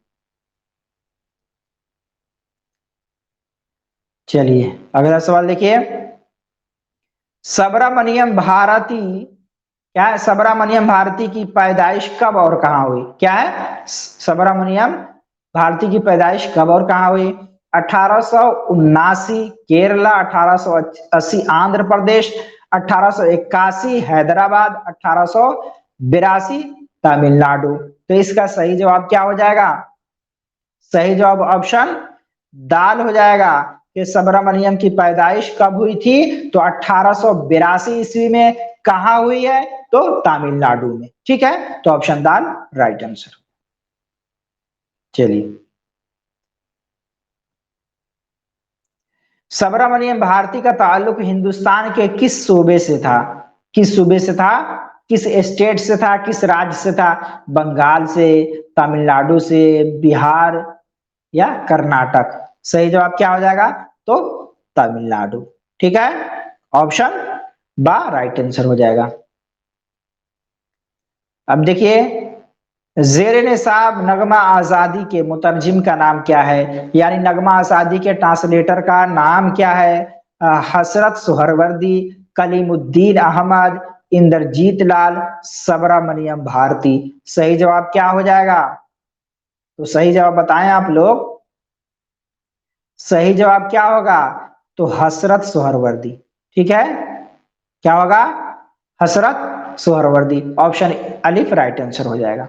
चलिए अगला सवाल देखिए, सुब्रमण्यम भारती, क्या है? सुब्रमण्यम भारती की पैदाइश कब और कहां हुई? क्या है? सुब्रमण्यम भारती की पैदाइश कब और कहां हुई? 1879 केरला, 1880 आंध्र प्रदेश, 1881 हैदराबाद, 1882 तमिलनाडु। तो इसका सही जवाब क्या हो जाएगा? सही जवाब ऑप्शन दाल हो जाएगा कि सुब्रमण्यम की पैदाइश कब हुई थी? तो 1882 ईस्वी में। कहां हुई है? तो तमिलनाडु में। ठीक है, तो ऑप्शन दाल राइट आंसर। चलिए सुब्रमण्यम भारती का ताल्लुक हिंदुस्तान के किस सूबे से था? किस सूबे से था? किस स्टेट से था? किस राज्य से था? बंगाल से, तमिलनाडु से, बिहार या कर्नाटक? सही जवाब क्या हो जाएगा? तो तमिलनाडु। ठीक है, ऑप्शन बा राइट आंसर हो जाएगा। अब देखिए, जेर निसाब नगमा आजादी के मुतरजिम का नाम क्या है? यानी नगमा आजादी के ट्रांसलेटर का नाम क्या है? हसरत सुहरवर्दी, कलीमुद्दीन अहमद, इंद्रजीत लाल, सुब्रमण्यम भारती। सही जवाब क्या हो जाएगा? तो सही जवाब बताएं आप लोग। सही जवाब क्या होगा? तो हसरत सुहरवर्दी। ठीक है, क्या होगा? हसरत सुहरवर्दी। ऑप्शन अलिफ राइट आंसर हो जाएगा।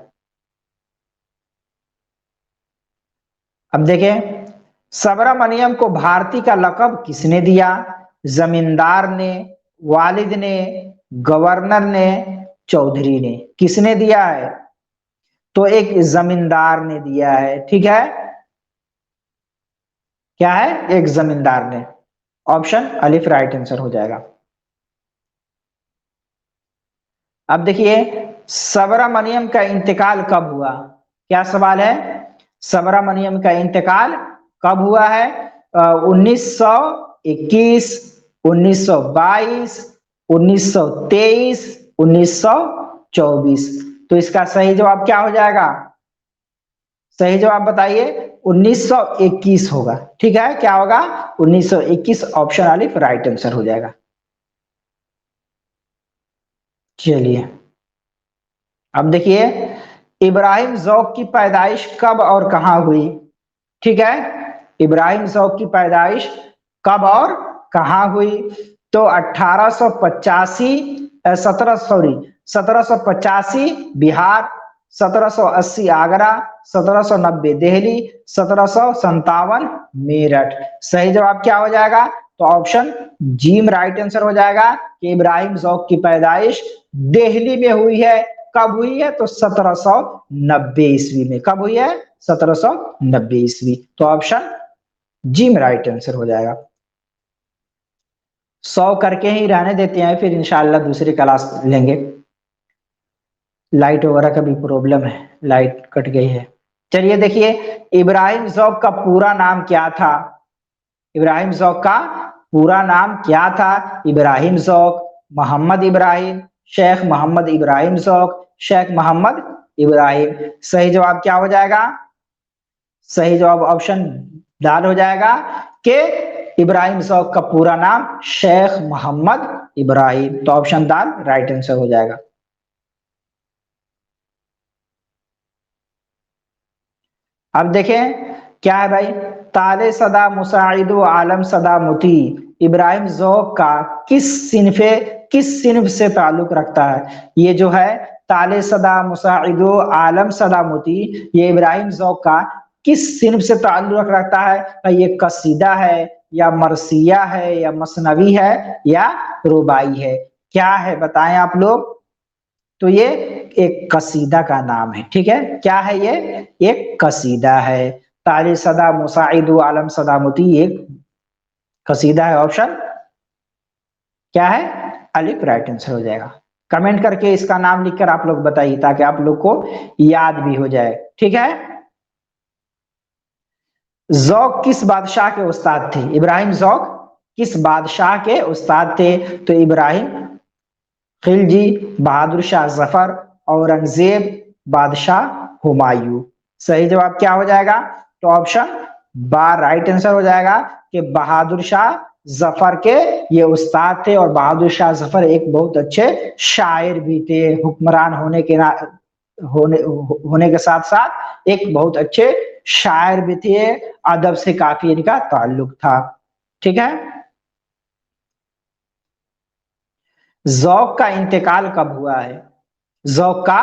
अब देखें, सुब्रमण्यम को भारती का लकब किसने दिया? जमींदार ने, वालिद ने, गवर्नर ने, चौधरी ने? किसने दिया है? तो एक जमींदार ने दिया है। ठीक है, क्या है? एक जमींदार ने। ऑप्शन अलिफ राइट आंसर हो जाएगा। अब देखिए, सुब्रमण्यम का इंतकाल कब हुआ? क्या सवाल है? सुब्रमण्यम का इंतकाल कब हुआ है? 1921, 1922, 1923, 1924? तो इसका सही जवाब क्या हो जाएगा? सही जवाब बताइए। 1921 होगा। ठीक है, क्या होगा? 1921। ऑप्शन अलिफ राइट आंसर हो जाएगा। चलिए, अब देखिए, इब्राहिम जौक की पैदाइश कब और कहां हुई? ठीक है, इब्राहिम जौक की पैदाइश कब और कहां हुई? तो 1885, 1785 बिहार, 1780 आगरा, 1790 दिल्ली, 1757 मेरठ। सही जवाब क्या हो जाएगा? तो ऑप्शन जीम राइट आंसर हो जाएगा कि इब्राहिम जौक की पैदाइश दिल्ली में हुई है। कब हुई है? तो 1790 ईस्वी में। कब हुई है? 1790 ईस्वी। तो ऑप्शन जिम राइट आंसर हो जाएगा। 100 करके ही रहने देते हैं, फिर इंशाल्लाह दूसरी क्लास लेंगे। लाइट वगैरह का भी प्रॉब्लम है, लाइट कट गई है। चलिए देखिए, इब्राहिम जौक का पूरा नाम क्या था? इब्राहिम जौक का पूरा नाम क्या था? इब्राहिम जौक, मोहम्मद इब्राहिम, शेख मोहम्मद इब्राहिम जौक, शेख मोहम्मद इब्राहिम? सही जवाब क्या हो जाएगा? सही जवाब ऑप्शन दाल हो जाएगा कि इब्राहिम जौक का पूरा नाम शेख मोहम्मद इब्राहिम। तो ऑप्शन दाल राइट आंसर हो जाएगा। अब देखें, क्या है भाई? ताले सदा मुसाइदो आलम सदा मुती, इब्राहिम जौक का किस सिन्फ से ताल्लुक रखता है? ये जो है ताले सदा मुसाइदो आलम सदा मुती, ये इब्राहिम जौक का किस सिन्फ से ताल्लुक रखता है? ये कसीदा है, या मरसिया है, या मसनवी है, या रुबाई है? क्या है बताएं आप लोग। तो ये एक कसीदा का नाम है। ठीक है, क्या है ये? एक कसीदा है। तारे सदा मुसाइदु आलम सदामुती एक कसीदा है। ऑप्शन क्या है? अलिफ राइट आंसर हो जाएगा। कमेंट करके इसका नाम लिखकर आप लोग बताइए, ताकि आप लोग को याद भी हो जाए। ठीक है, जौक किस बादशाह के उस्ताद थे? इब्राहिम जौक किस बादशाह के उस्ताद थे? तो इब्राहिम खिलजी, बहादुर शाह जफर, औरंगजेब, बादशाह हुमायूं? सही जवाब क्या हो जाएगा? तो ऑप्शन बा राइट आंसर हो जाएगा कि बहादुर शाह जफर के ये उस्ताद थे। और बहादुर शाह जफर एक बहुत अच्छे शायर भी थे। हुक्मरान होने के साथ साथ एक बहुत अच्छे शायर भी थे। अदब से काफी इनका ताल्लुक था। ठीक है, जौक का इंतकाल कब हुआ है? जौक का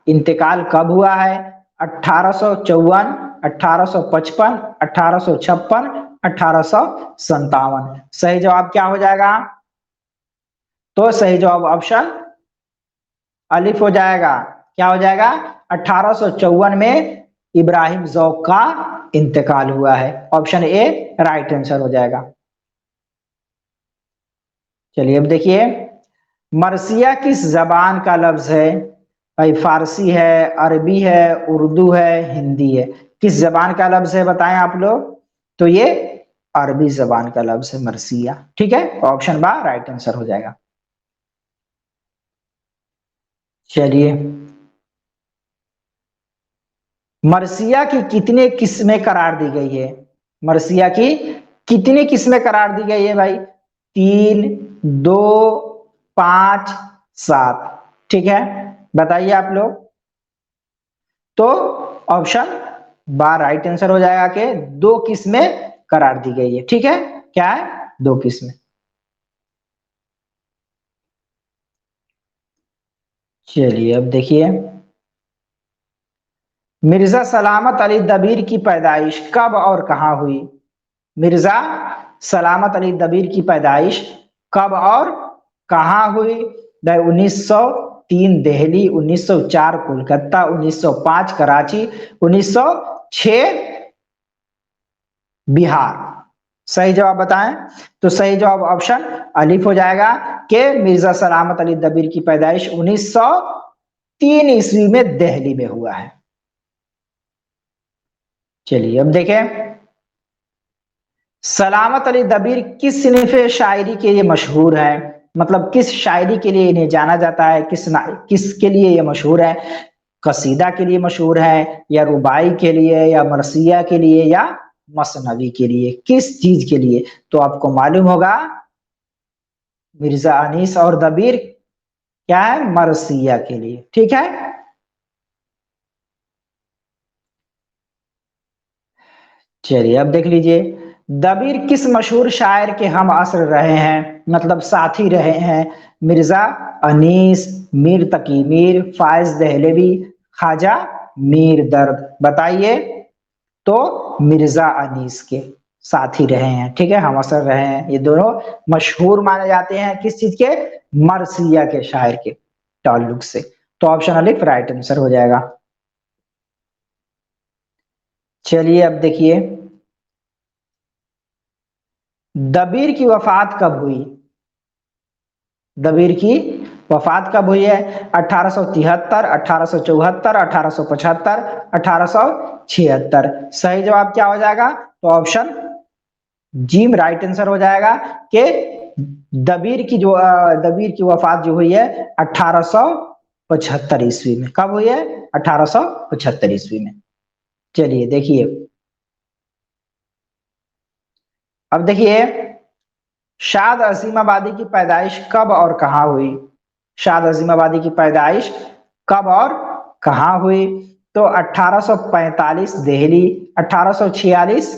इंतकाल कब हुआ है? 1854, 1855, 1856, 1857? सही जवाब क्या हो जाएगा? तो सही जवाब ऑप्शन अलिफ हो जाएगा। क्या हो जाएगा? 1854 में इब्राहिम जौक का इंतकाल हुआ है। ऑप्शन ए राइट आंसर हो जाएगा। चलिए अब देखिए, मरसिया किस जबान का लफ्ज है? भाई फारसी है, अरबी है, उर्दू है, हिंदी है। किस जबान का लफ्ज है बताएं आप लोग? तो ये अरबी जबान का लफ्ज है मरसिया। ठीक है, ऑप्शन बा राइट आंसर हो जाएगा। चलिए, मरसिया की कितने किस्में करार दी गई है? मरसिया की कितनी किस्में करार दी गई है भाई? 3, 2, 5, 7। ठीक है, बताइए आप लोग। तो ऑप्शन बा राइट आंसर हो जाएगा कि 2 किस्में करार दी गई है। ठीक है, क्या है? 2 किस्में। चलिए अब देखिए, मिर्जा सलामत अली दबीर की पैदाइश कब और कहां हुई? मिर्जा सलामत अली दबीर की पैदाइश कब और कहां हुई? 1903 दिल्ली, 1904 कोलकाता, 1905 कराची, 1906 बिहार। सही जवाब बताएं। तो सही जवाब ऑप्शन अलिफ हो जाएगा कि मिर्जा सलामत अली दबीर की पैदाइश 1903 ईस्वी में दिल्ली में हुआ है। चलिए अब देखें, सलामत अली दबीर किस सिनफ शायरी के लिए मशहूर है? मतलब किस शायरी के लिए इन्हें जाना जाता है? किसके लिए ये मशहूर है? कसीदा के लिए मशहूर है, या रुबाई के लिए, या मरसिया के लिए, या मसनवी के लिए? किस चीज के लिए? तो आपको मालूम होगा, मिर्जा अनीस और दबीर क्या है? मरसिया के लिए। ठीक है, चलिए अब देख लीजिए, दबीर किस मशहूर शायर के हम असर रहे हैं, मतलब साथी रहे हैं? मिर्जा अनीस, मीर तकी मीर, फायज दहलवी, ख्वाजा मीर दर्द। बताइए। तो मिर्जा अनीस के साथी रहे हैं। ठीक है, हम असर रहे हैं। ये दोनों मशहूर माने जाते हैं किस चीज के? मरसिया के शायर के ताल्लुक से। तो ऑप्शन अलिफ राइट आंसर हो जाएगा। चलिए अब देखिए, दबीर की वफात कब हुई? दबीर की वफात कब हुई है? 1873, 1874, 1875, 1876। सही जवाब क्या हो जाएगा? तो ऑप्शन जिम राइट आंसर हो जाएगा कि दबीर की वफात जो हुई है 1875 ईस्वी में। कब हुई है? 1875 ईस्वी में। चलिए देखिए, अब देखिए, शाद अजीमाबादी की पैदाइश कब और कहां हुई? शाद अजीमाबादी की पैदाइश कब और कहां हुई? तो 1845 दिल्ली, 1846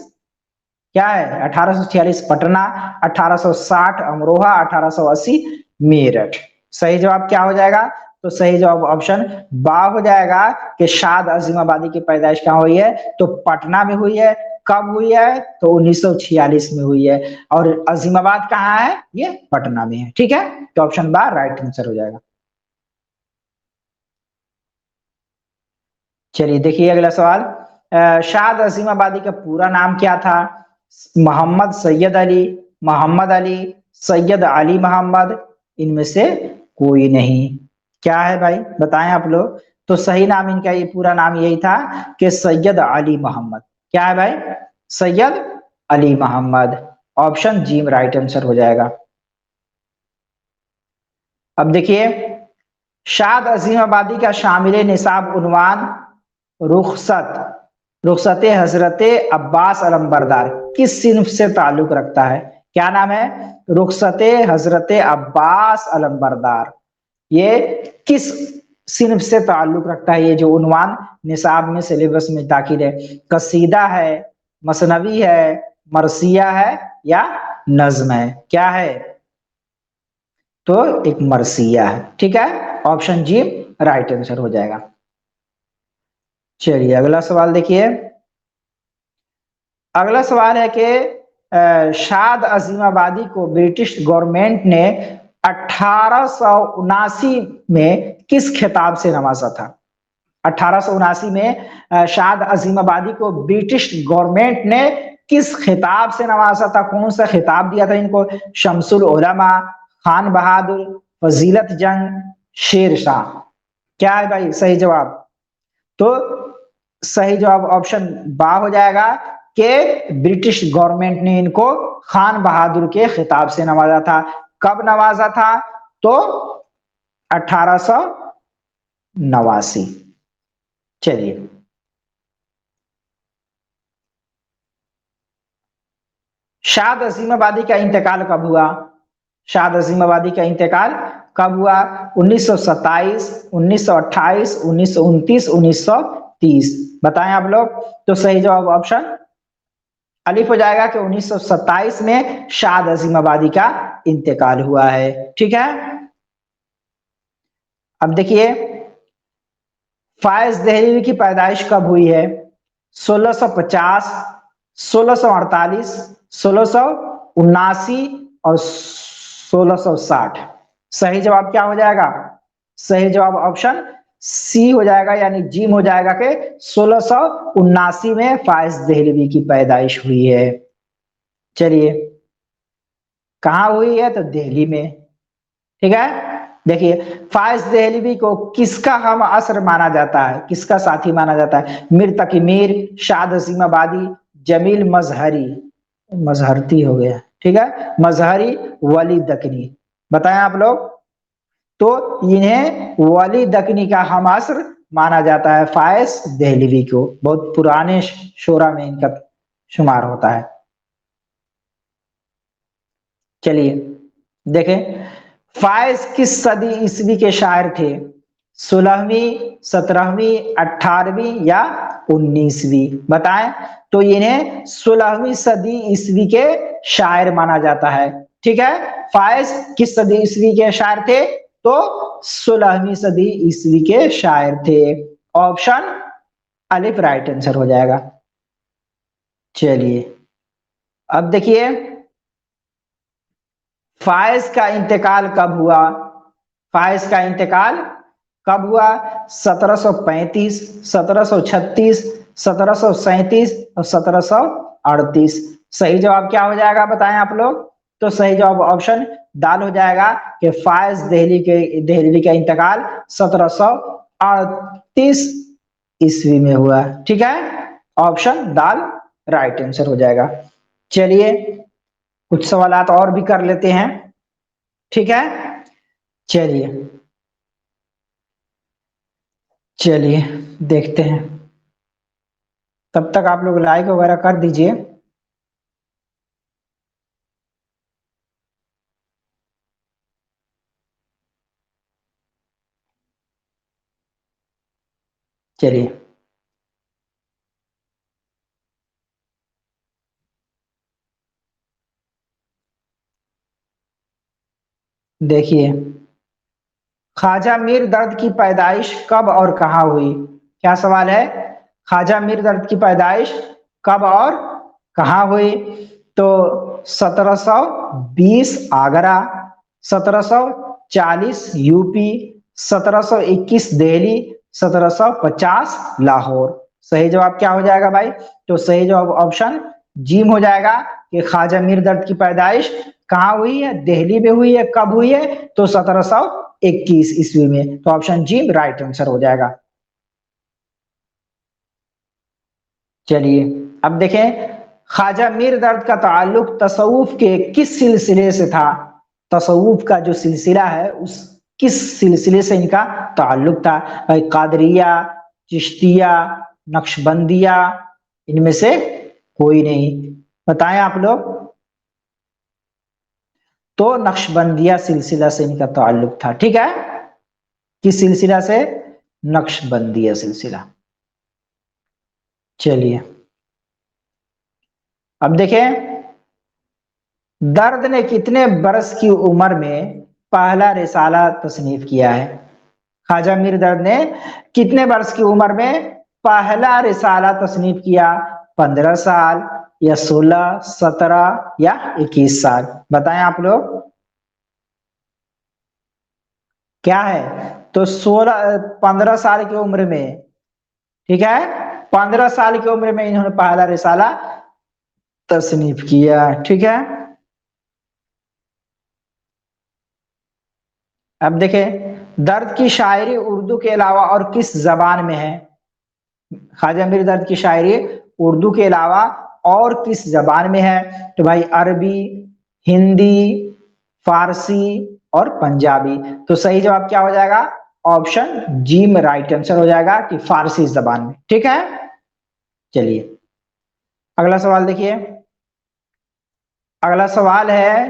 क्या है? 1846 पटना, 1860 अमरोहा, 1880 मेरठ। सही जवाब क्या हो जाएगा? तो सही जवाब ऑप्शन बा हो जाएगा कि शाद अजीमाबादी की पैदाइश कहां हुई है? तो पटना में हुई है। कब हुई है? तो 1946 में हुई है। और अजीमाबाद कहाँ है? ये पटना में है। ठीक है, तो ऑप्शन बा राइट आंसर हो जाएगा। चलिए देखिए अगला सवाल, शाद अजीमाबादी का पूरा नाम क्या था? मोहम्मद सैयद अली, मोहम्मद अली, सैयद अली मोहम्मद, इनमें से कोई नहीं। क्या है भाई बताएं आप लोग। तो सही नाम इनका, ये पूरा नाम यही था कि सैयद अली मोहम्मद। क्या है भाई? सैयद अली मोहम्मद। ऑप्शन जी राइट आंसर हो जाएगा। अब देखिए, शाद अजीमाबादी का शामिल निसाब उन्वान रुखसत, रुखसत हजरत अब्बास अलमबरदार किस सिन्फ से ताल्लुक रखता है? क्या नाम है? रुखसत हजरत अब्बास अलमबरदार। ये किस सिन्फ से ताल्लुक रखता है? ये जो उन्वान निसाब में, सिलेबस में दाखिल है। कसीदा है, मसनवी है, मरसिया है, या नज्म है? क्या है? तो एक मरसिया है। ठीक है, ऑप्शन जी राइट आंसर हो जाएगा। चलिए अगला सवाल देखिए, अगला सवाल है कि शाद अजीमाबादी को ब्रिटिश गवर्नमेंट ने 1879 में किस खिताब से नवाजा था? 1879 में शाद अजीमाबादी को ब्रिटिश गवर्नमेंट ने किस खिताब से नवाजा था? कौन सा खिताब दिया था इनको? शमसुल उलमा, खान बहादुर, फजीलत जंग, शेर शाह। क्या है भाई सही जवाब? तो सही जवाब ऑप्शन बा हो जाएगा कि ब्रिटिश गवर्नमेंट ने इनको खान बहादुर के खिताब से नवाजा था। कब नवाजा था? तो 1889। चलिए, शाद अजीम आबादी का इंतकाल कब हुआ? शाद अजीम आबादी का इंतकाल कब हुआ? 1927, 1928, 1929, 1930। बताएं आप लोग। तो सही जवाब ऑप्शन अलिफ हो जाएगा कि 1927 में शाद अजीम आबादी का इंतकाल हुआ है। ठीक है, अब देखिए, फायज दहलवी की पैदाइश कब हुई है? 1650, 1648, 1679 और 1660। सही जवाब क्या हो जाएगा? सही जवाब ऑप्शन सी हो जाएगा, यानी जीम हो जाएगा कि 1679 में फायज दहलवी की पैदाइश हुई है। चलिए, कहाँ हुई है? तो दिल्ली में। ठीक है, देखिए, फायज दहलवी को किसका हम असर माना जाता है, किसका साथी माना जाता है? मीर तकी मीर, शाद अजीम आबादी, जमील मजहरी, मजहरती हो गया, ठीक है, मजहरी, वली दकनी। बताएं आप लोग। तो इन्हें वली दकनी का हम असर माना जाता है, फायज दहलवी को। बहुत पुराने शोरा में इनका शुमार होता है। चलिए देखें, फायज किस सदी ईस्वी के शायर थे? 16वीं, 17वीं, 18वीं या 19वीं? बताएं। तो इन्हें 16वीं सदी ईस्वी के शायर माना जाता है। ठीक है, फायज किस सदी ईस्वी के शायर थे? तो 16वीं सदी ईस्वी के शायर थे। ऑप्शन अलिफ राइट आंसर हो जाएगा। चलिए, अब देखिए, फायज का इंतकाल कब हुआ? फायज का इंतकाल कब हुआ? 1735, 1736, 1737 और 1738। सही जवाब क्या हो जाएगा? बताएं आप लोग। तो सही जवाब ऑप्शन दाल हो जाएगा कि फायज दहलवी का इंतकाल 1738 ईस्वी में हुआ। ठीक है, ऑप्शन दाल राइट आंसर हो जाएगा। चलिए, कुछ सवालात और भी कर लेते हैं। ठीक है, चलिए, चलिए देखते हैं। तब तक आप लोग लाइक वगैरह कर दीजिए। चलिए, देखिए, ख्वाजा मीर दर्द की पैदाइश कब और कहाँ हुई? क्या सवाल है? ख्वाजा मीर दर्द की पैदाइश कब और कहाँ हुई? तो 1720 आगरा, 1740 यूपी, 1721 दिल्ली, 1750 लाहौर। सही जवाब क्या हो जाएगा भाई? तो सही जवाब ऑप्शन जीम हो जाएगा कि ख्वाजा मीर दर्द की पैदाइश कहाँ हुई है? दिल्ली में हुई है। कब हुई है? तो 1721 ईस्वी में। तो ऑप्शन जी राइट आंसर हो जाएगा। चलिए, अब देखें, ख्वाजा मीर दर्द का ताल्लुक तसव्वुफ के किस सिलसिले से था? तसव्वुफ का जो सिलसिला है, उस किस सिलसिले से इनका ताल्लुक था? भाई, कादरिया, चिश्तिया, नक्शबंदिया, इनमें से कोई नहीं। बताएं आप लोग। तो नक्शबंदिया सिलसिला से इनका ताल्लुक था। ठीक है, किस सिलसिला से? नक्शबंदिया सिलसिला। चलिए, अब देखें, दर्द ने कितने बरस की उम्र में पहला रिसाला तसनीफ किया है? ख्वाजा मीर दर्द ने कितने वर्ष की उम्र में पहला रिसाला तसनीफ किया? 15 साल या 16, 17 या 21 साल? बताएं आप लोग। क्या है? तो 15 साल की उम्र में। ठीक है, 15 साल की उम्र में इन्होंने पहला रिसाला तसनीफ किया। ठीक है, अब देखें, दर्द की शायरी उर्दू के अलावा और किस जबान में है? ख्वाजा मीर दर्द की शायरी उर्दू के अलावा और किस जबान में है? तो भाई अरबी, हिंदी, फारसी और पंजाबी। तो सही जवाब क्या हो जाएगा? ऑप्शन जी में राइट आंसर हो जाएगा कि फारसी जबान में। ठीक है, चलिए अगला सवाल देखिए। अगला सवाल है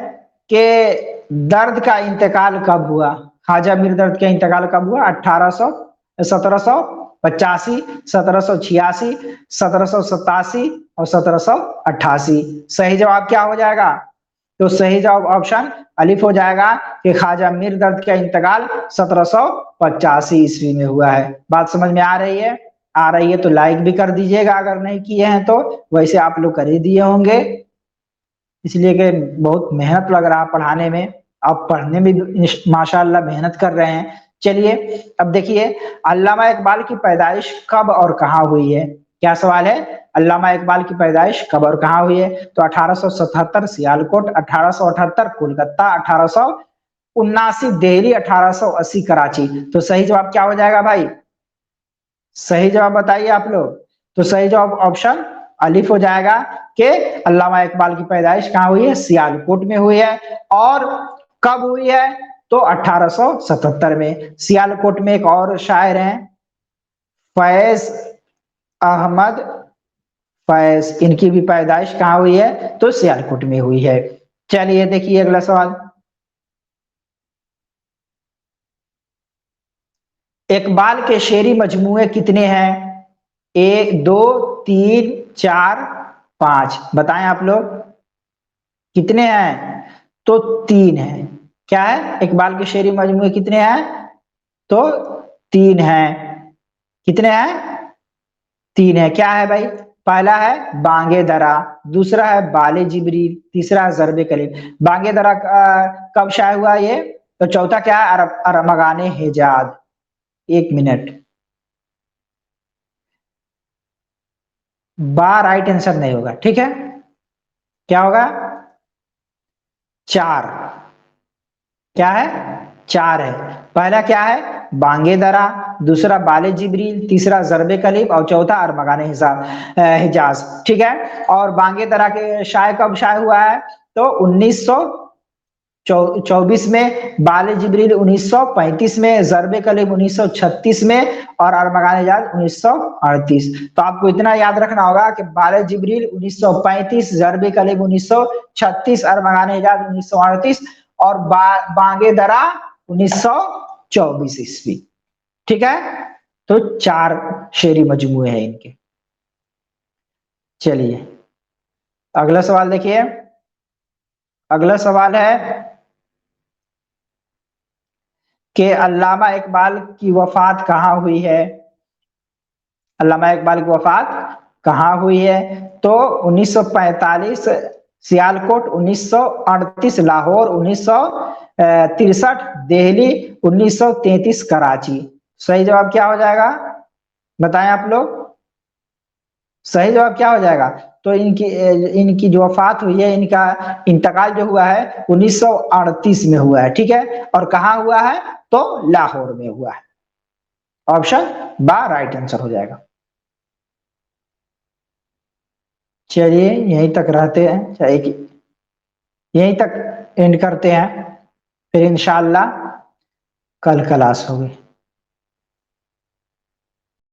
कि दर्द का इंतकाल कब हुआ? ख्वाजा मीर दर्द का इंतकाल कब हुआ? 1785, 1786, 1787 और 1788। सही जवाब क्या हो जाएगा? तो सही जवाब ऑप्शन अलिफ हो जाएगा कि ख्वाजा मीर दर्द का इंतकाल 1785 ईस्वी में हुआ है। बात समझ में आ रही है? आ रही है तो लाइक भी कर दीजिएगा, अगर नहीं किए हैं तो। वैसे आप लोग कर ही दिए होंगे, इसलिए कि बहुत मेहनत लग रहा है पढ़ाने में। आप पढ़ने में भी माशाल्लाह मेहनत कर रहे हैं। चलिए अब देखिए, अल्लामा इकबाल की पैदाइश कब और कहाँ हुई है? क्या सवाल है? अल्लामा इकबाल की पैदाइश कब और कहाँ हुई है? तो 1877 सियालकोट, 1878 कोलकाता, 1879 दिल्ली, 1880 कराची। तो सही जवाब क्या हो जाएगा भाई? सही जवाब बताइए आप लोग। तो सही जवाब ऑप्शन अलिफ हो जाएगा कि अल्लामा इकबाल की पैदाइश कहाँ हुई है? सियालकोट में हुई है। और कब हुई है? तो 1877 में। सियालकोट में एक और शायर हैं, फैज अहमद फैज, इनकी भी पैदाइश कहाँ हुई है? तो सियालकोट में हुई है। चलिए देखिए अगला सवाल। इकबाल के शेरी मजमूए कितने हैं? एक, दो, तीन, चार, पांच। बताएं आप लोग कितने हैं? तो तीन है। क्या है? इकबाल के शेरी मजमूए कितने हैं? तो तीन हैं। कितने हैं? तीन है। क्या है भाई? पहला है बांगे दरा, दूसरा है बाले जिब्रील, तीसरा है जरबे कलीम। बांगे दरा कब शाये हुआ ये? तो चौथा क्या है? अरमगाने हिजाज। एक मिनट, बा राइट आंसर नहीं होगा, ठीक है? क्या होगा? चार। क्या है? चार है। पहला क्या है? बांगे दरा, दूसरा बाले जिब्रील, तीसरा जरबे कलीब और चौथा अरमगाने हिजाज। ठीक है, और बांगे दरा के शाये कब शाये हुआ है? तो 1924 में, बाले जिब्रील 1935 में, जरबे कलीब 1936 में और अरमगाने हिजाज 1938। तो आपको इतना याद रखना होगा कि बाले जिब्रील 1935, जरबे कलीब 1936, अरमगाने हिजाज 1938 और बांगे दरा 1924 ईस्वी। ठीक है, तो चार शेरी मजमूए हैं इनके। चलिए अगला सवाल देखिए। अगला सवाल है कि अल्लामा इकबाल की वफात कहाँ हुई है? अल्लामा इकबाल की वफात कहाँ हुई है? तो 1945 सियालकोट, 1938 लाहौर, 1963 दिल्ली, 1933 कराची। सही जवाब क्या हो जाएगा? बताएं आप लोग, सही जवाब क्या हो जाएगा? तो इनकी इनकी जो वफात हुई है, इनका इंतकाल जो हुआ है 1938 में हुआ है। ठीक है, और कहाँ हुआ है? तो लाहौर में हुआ है। ऑप्शन बा राइट आंसर हो जाएगा। चलिए यहीं तक रहते हैं, चाहिए यहीं तक एंड करते हैं, फिर इंशाल्लाह कल क्लास होगी।